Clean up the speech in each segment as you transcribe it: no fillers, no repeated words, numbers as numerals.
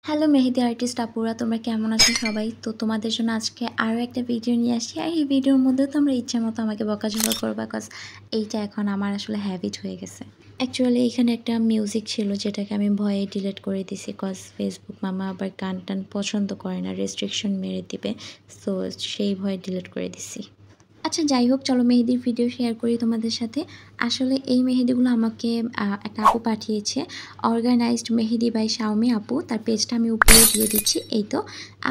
Hello মেহেদি artist আপুরা, তোমরা কেমন আছো সবাই? তো তোমাদের জন্য আজকে আরও একটা ভিডিও নিয়ে আসি। আর এই ভিডিওর মধ্যেও তোমরা ইচ্ছা মতো আমাকে বকাঝকা করবা, কজ এইটা এখন আমার আসলে হ্যাবিট হয়ে গেছে। অ্যাকচুয়ালি এখানে একটা মিউজিক ছিল যেটাকে আমি ভয়ে ডিলিট করে দিছি, কজ ফেসবুক মামা আবার গান টান পছন্দ করে না, রেস্ট্রিকশন মেরে দিবে। সো সেই ভয়ে ডিলিট করে দিছি। আচ্ছা যাই হোক, চলো মেহেদির ভিডিও শেয়ার করি তোমাদের সাথে। আসলে এই মেহেদিগুলো আমাকে একটা আপু পাঠিয়েছে, অর্গানাইজড মেহেদি বাই শাওমি আপু। তার পেজটা আমি উপরে দিয়ে দিচ্ছি। এই তো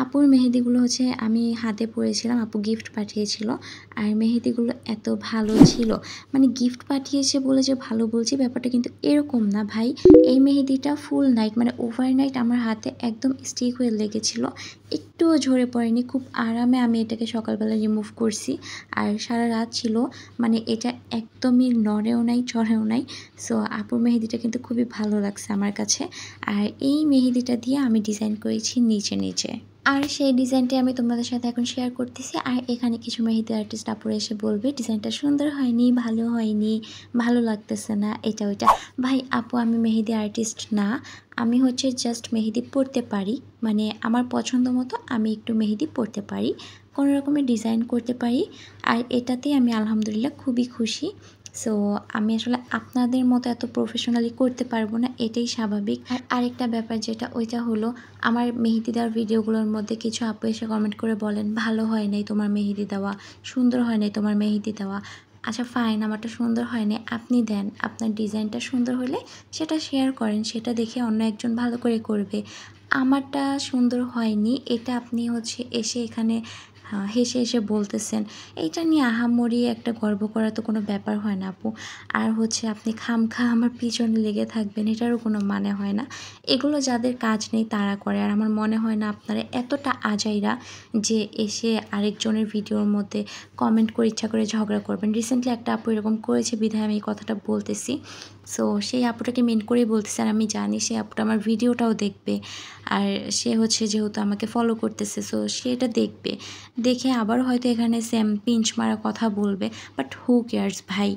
আপুর মেহেদিগুলো হচ্ছে আমি হাতে পরেছিলাম, আপু গিফট পাঠিয়েছিল। আর মেহেদিগুলো এত ভালো ছিল, মানে গিফট পাঠিয়েছে বলে যে ভালো বলছি ব্যাপারটা কিন্তু এরকম না ভাই। এই মেহেদিটা ফুল নাইট মানে ওভারনাইট আমার হাতে একদম স্টিক হয়ে লেগেছিল, একটুও ঝরে পড়েনি। খুব আরামে আমি এটাকে সকালবেলা রিমুভ করছি। আর সারা রাত ছিল, মানে এটা একদমই নড়েও নাই চড়েও নাই। সো আপুর মেহেদিটা কিন্তু খুবই ভালো লাগছে আমার কাছে। আর এই মেহেদিটা দিয়ে আমি ডিজাইন করেছি নিচে। আর সেই ডিজাইনটি আমি তোমাদের সাথে এখন শেয়ার করতেছি। আর এখানে কিছু মেহেদি আর্টিস্ট আপুরা এসে বলবে ডিজাইনটা সুন্দর হয়নি, ভালো হয়নি, ভালো লাগতেছে না, এটা ওইটা। ভাই আপু, আমি মেহেদি আর্টিস্ট না, আমি হচ্ছে জাস্ট মেহেদি পরতে পারি। মানে আমার পছন্দ মতো আমি একটু মেহেদি পরতে পারি, কোনো রকমের ডিজাইন করতে পারি। আর এটাতেই আমি আলহামদুলিল্লাহ খুবই খুশি। সো আমি আসলে আপনাদের মতো এত প্রফেশনালি করতে পারবো না, এটাই স্বাভাবিক। আর আরেকটা ব্যাপার যেটা, ওইটা হলো আমার মেহেদি দেওয়ার ভিডিওগুলোর মধ্যে কিছু আপু এসে কমেন্ট করে বলেন ভালো হয় নাই তোমার মেহেদি দেওয়া, সুন্দর হয় নাই তোমার মেহেদি দেওয়া। আচ্ছা ফাইন, আমারটা সুন্দর হয় নাই, আপনি দেন, আপনার ডিজাইনটা সুন্দর হলে সেটা শেয়ার করেন, সেটা দেখে অন্য একজন ভালো করে করবে। আমারটা সুন্দর হয়নি এটা আপনি হচ্ছে এসে এখানে হেসে হেসে বলতেছেন, এইটা নিয়ে আহামরি একটা গর্ব করা তো কোনো ব্যাপার হয় না আপু। আর হচ্ছে আপনি খামখা আমার পিছনে লেগে থাকবেন, এটারও কোনো মানে হয় না। এগুলো যাদের কাজ নেই তারা করে। আর আমার মনে হয় না আপনারা এতটা আজাইরা যে এসে আরেকজনের ভিডিওর মধ্যে কমেন্ট করে ইচ্ছা করে ঝগড়া করবেন। রিসেন্টলি একটা আপু এরকম করেছে বিধায় আমি এই কথাটা বলতেছি। সো সেই আপুটাকে মেন করেই বলতেছে। আর আমি জানি সেই আপুটা আমার ভিডিওটাও দেখবে। আর সে হচ্ছে যেহেতু আমাকে ফলো করতেছে, সো সে এটা দেখবে, দেখে আবার হয়তো এখানে সেম পিঞ্চ মারা কথা বলবে। বাট হু কেয়ার্স ভাই।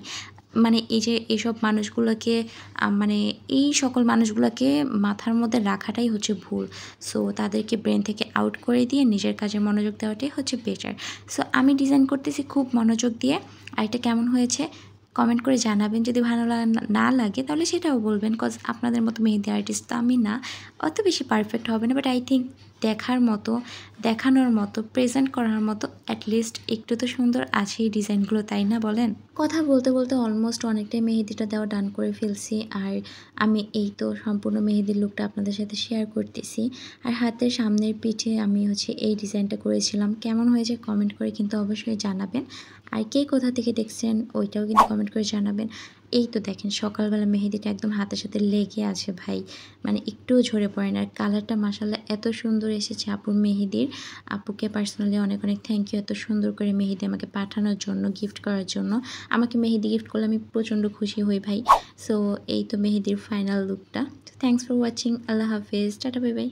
মানে এই যে এইসব মানুষগুলোকে মানে এই সকল মানুষগুলোকে মাথার মধ্যে রাখাটাই হচ্ছে ভুল। সো তাদেরকে ব্রেন থেকে আউট করে দিয়ে নিজের কাজে মনোযোগ দেওয়াটাই হচ্ছে বেটার। সো আমি ডিজাইন করতেছি খুব মনোযোগ দিয়ে। আর এটা কেমন হয়েছে কমেন্ট করে জানাবেন। যদি ভালো না লাগে তাহলে সেটাও বলবেন, কজ আপনাদের মতো মেহেদি আর্টিস্ট তো আমি না, অত বেশি পারফেক্ট হবে না। বাট আই থিঙ্ক দেখার মতো, দেখানোর মতো, প্রেজেন্ট করার মতো অ্যাটলিস্ট একটু তো সুন্দর আছে এই ডিজাইনগুলো, তাই না বলেন? কথা বলতে বলতে অলমোস্ট অনেকটাই মেহেদিটা দেওয়া ডান করে ফেলছি। আর আমি এই তো সম্পূর্ণ মেহেদির লুকটা আপনাদের সাথে শেয়ার করতেছি। আর হাতের সামনের পিঠে আমি হচ্ছে এই ডিজাইনটা করেছিলাম। কেমন হয়েছে কমেন্ট করে কিন্তু অবশ্যই জানাবেন। আর কে কোথা থেকে দেখছেন ওইটাও কিন্তু কমেন্ট করে জানাবেন। এই তো দেখেন সকালবেলা মেহেদিটা একদম হাতের সাথে লেগে আছে ভাই, মানে একটুও ঝরে পড়ে না। আর কালারটা মাশাআল্লাহ এত সুন্দর এসেছে আপুর মেহেদির। আপুকে পার্সোনালি অনেক অনেক থ্যাংক ইউ এত সুন্দর করে মেহেদি আমাকে পাঠানোর জন্য, গিফট করার জন্য। আমাকে মেহেদি গিফট করলে আমি প্রচণ্ড খুশি হই ভাই। সো এই তো মেহেদির ফাইনাল লুকটা। Thanks for watching. আল্লাহ হাফেজ, টাটা, বাই বাই।